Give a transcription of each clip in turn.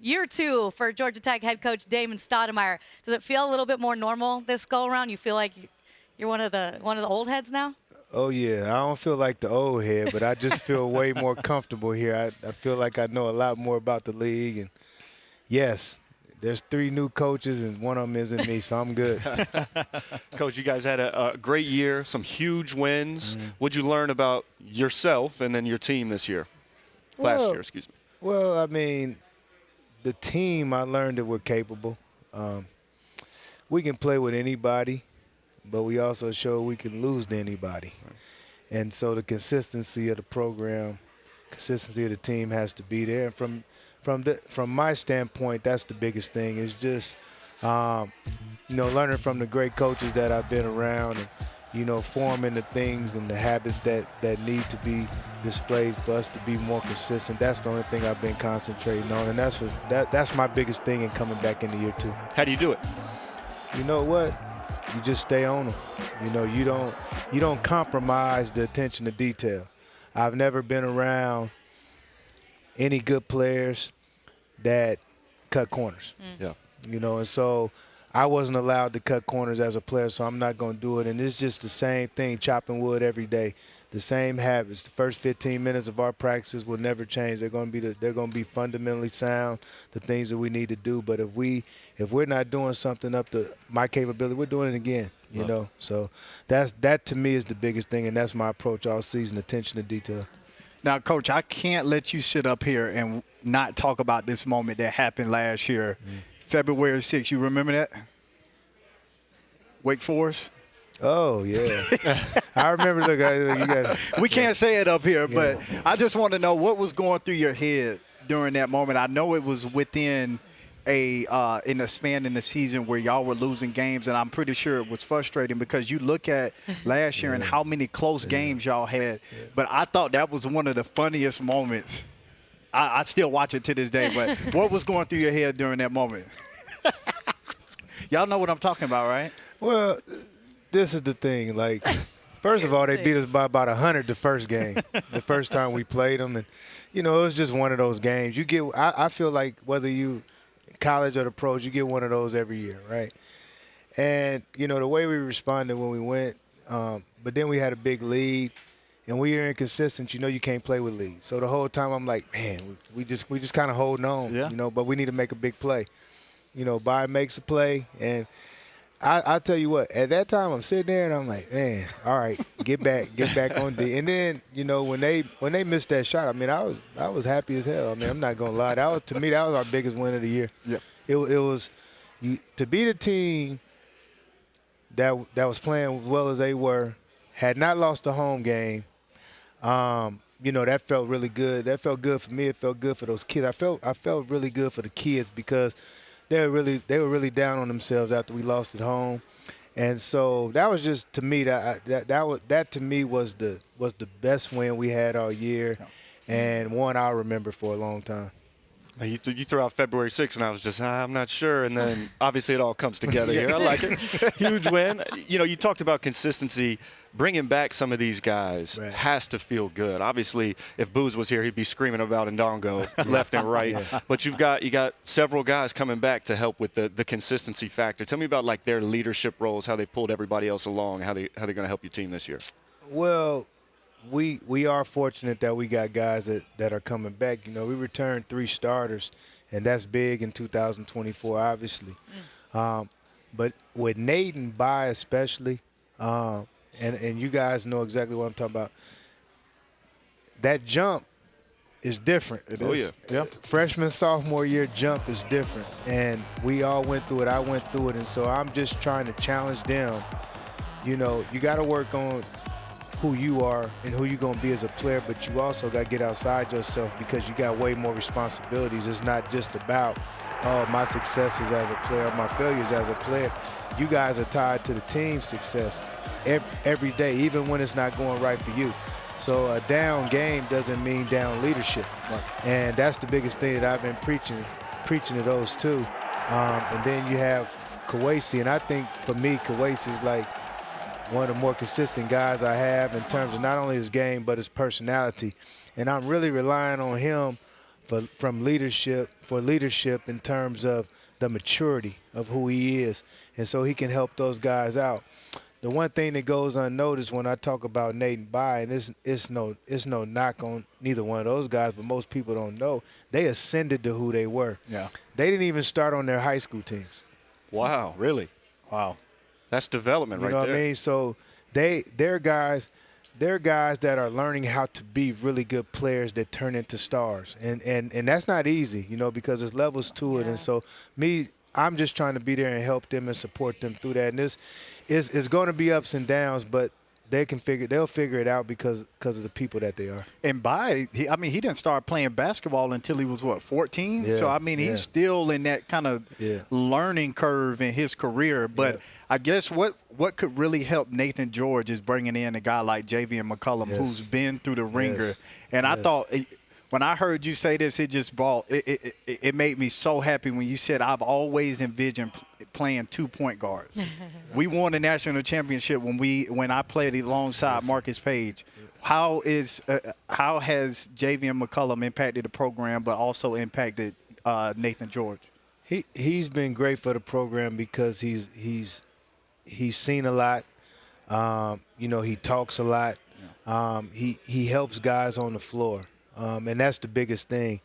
year 2 for Georgia Tech head coach Damon Stoudamire. Does it feel a little bit more normal this go around? You feel like you're one of the old heads now? Oh, yeah. I don't feel like the old head, but I just feel way more comfortable here. I feel like I know a lot more about the league. And, yes, there's 3 new coaches, and one of them isn't me, so I'm good. Coach, you guys had a great year, some huge wins. What'd you learn about yourself and then your team this year? Last year, excuse me. Well, I mean, the team, I learned that we're capable. We can play with anybody, but we also show we can lose to anybody. Right. And so the consistency of the program, consistency of the team has to be there. And from my standpoint, that's the biggest thing is just, learning from the great coaches that I've been around and, forming the things and the habits that need to be displayed for us to be more consistent. That's the only thing I've been concentrating on, and that's my biggest thing in coming back into year 2. How do you do it? You know what? You just stay on them. You don't compromise the attention to detail. I've never been around any good players that cut corners. Yeah. And so I wasn't allowed to cut corners as a player, so I'm not going to do it. And it's just the same thing, chopping wood every day, the same habits. The first 15 minutes of our practices will never change. They're going to be fundamentally sound, the things that we need to do. But if we're not doing something up to my capability, we're doing it again. You know, so that to me is the biggest thing, and that's my approach all season: attention to detail. Now, Coach, I can't let you sit up here and not talk about this moment that happened last year, February 6th. You remember that? Wake Forest? Oh, yeah. I remember. Look, you got. We can't say it up here, but I just want to know what was going through your head during that moment. I know it was within in a span in the season where y'all were losing games, and I'm pretty sure it was frustrating because you look at last year and how many close games y'all had. But I thought that was one of the funniest moments. I still watch it to this day, but what was going through your head during that moment? Y'all know what I'm talking about, right? Well, this is the thing. Like, first of all, they beat us by about 100 the first game, the first time we played them. And, it was just one of those games. I feel like whether you – college or the pros, you get one of those every year, right? And, the way we responded when we went, but then we had a big lead, and we were inconsistent. You can't play with leads. So the whole time I'm like, man, we just kind of holding on, but we need to make a big play. Bay makes a play, and I tell you what, at that time I'm sitting there and I'm like, man, all right, get back on D. And then, when they missed that shot, I mean, I was happy as hell. I mean, I'm not gonna lie. To me, that was our biggest win of the year. Yeah. It was to beat a team that was playing as well as they were, had not lost a home game. That felt really good. That felt good for me. It felt good for those kids. I felt really good for the kids because they were really down on themselves after we lost at home, and so that was just to me that to me was the best win we had all year, and one I'll remember for a long time. You threw out February 6th, and I was just, I'm not sure. And then obviously it all comes together here. I like it. Huge win. You talked about consistency. Bringing back some of these guys has to feel good. Obviously, if Booz was here, he'd be screaming about Ndongo left and right. But you got several guys coming back to help with the consistency factor. Tell me about like their leadership roles, how they pulled everybody else along, how they're going to help your team this year. Well, we are fortunate that we got guys that are coming back. We returned 3 starters, and that's big in 2024, obviously. But with Nate and Bay especially, and you guys know exactly what I'm talking about, that jump is different. Freshman, sophomore year jump is different, and we all went through it. I went through it, and so I'm just trying to challenge them. You got to work on who you are and who you're going to be as a player, but you also got to get outside yourself because you got way more responsibilities. It's not just about, my successes as a player, my failures as a player. You guys are tied to the team's success every day, even when it's not going right for you. So a down game doesn't mean down leadership. And that's the biggest thing that I've been preaching to those two. And then you have Kawasi, and I think for me, Kawasi is like one of the more consistent guys I have in terms of not only his game but his personality. And I'm really relying on him from leadership in terms of the maturity of who he is, and so he can help those guys out. The one thing that goes unnoticed when I talk about Nate and Bai, and it's no knock on neither one of those guys, but most people don't know, they ascended to who they were. Yeah. They didn't even start on their high school teams. Wow, really? Wow. That's development right there. You know what I mean? So they're guys that are learning how to be really good players that turn into stars. And that's not easy, you know, because there's levels to it. And so I'm just trying to be there and help them and support them through that. And it's going to be ups and downs, but they'll figure it out because of the people that they are. And he didn't start playing basketball until he was, 14? Yeah, so, I mean, he's still in that kind of learning curve in his career. But I guess what could really help Nathan George is bringing in a guy like Javian McCullum, who's been through the ringer. And I thought when I heard you say this, it made me so happy when you said, I've always envisioned playing 2-point guards. We won a national championship when I played alongside Marcus Page. How has Javian McCullum impacted the program, but also impacted Nathan George? He's been great for the program because he's seen a lot. You know, he talks a lot. He helps guys on the floor. And that's the biggest thing.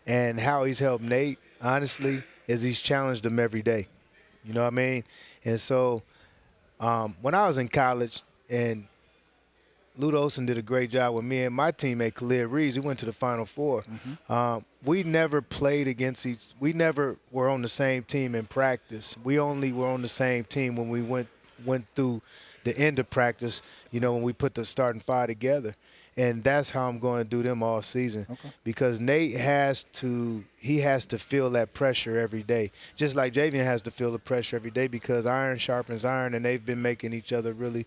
And how he's helped Nate, honestly, is he's challenged him every day. You know what I mean? And so when I was in college, and Lute Olson did a great job with me and my teammate Khalid Reeves, we went to the Final Four. We never played against we never were on the same team in practice. We only were on the same team when we went through the end of practice, you know, when we put the starting five together. And that's how I'm going to do them all season. Because Nate has to feel that pressure every day. Just like Javian has to feel the pressure every day because iron sharpens iron, and they've been making each other really,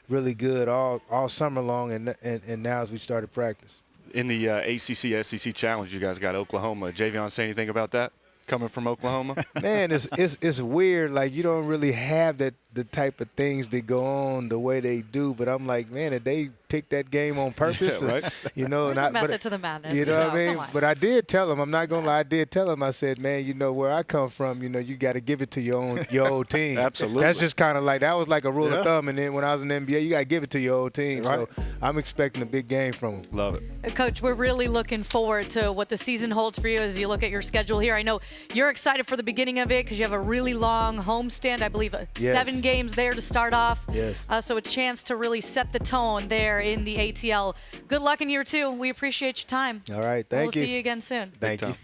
really good all summer long, and now as we started practice. In the ACC SEC Challenge, you guys got Oklahoma. Javian, say anything about that? Coming from Oklahoma? Man, it's weird. Like, you don't really have the type of things that go on the way they do. But I'm like, man, did they pick that game on purpose? Yeah, right? You know, There's a method to the madness. You know what I mean? Come on. But I did tell him. I'm not gonna lie. I did tell him. I said, man, you know where I come from. You know, you got to give it to your old team. Absolutely. That's just kind of like that was like a rule of thumb. And then when I was in the NBA, you got to give it to your old team. Right. So I'm expecting a big game from them. Love it. Coach, we're really looking forward to what the season holds for you as you look at your schedule here. I know you're excited for the beginning of it because you have a really long homestand. I believe 7 games there to start off. Yes. So a chance to really set the tone there in the ATL. Good luck in year 2. We appreciate your time. All right. Thank you. We'll see you again soon. Thank you.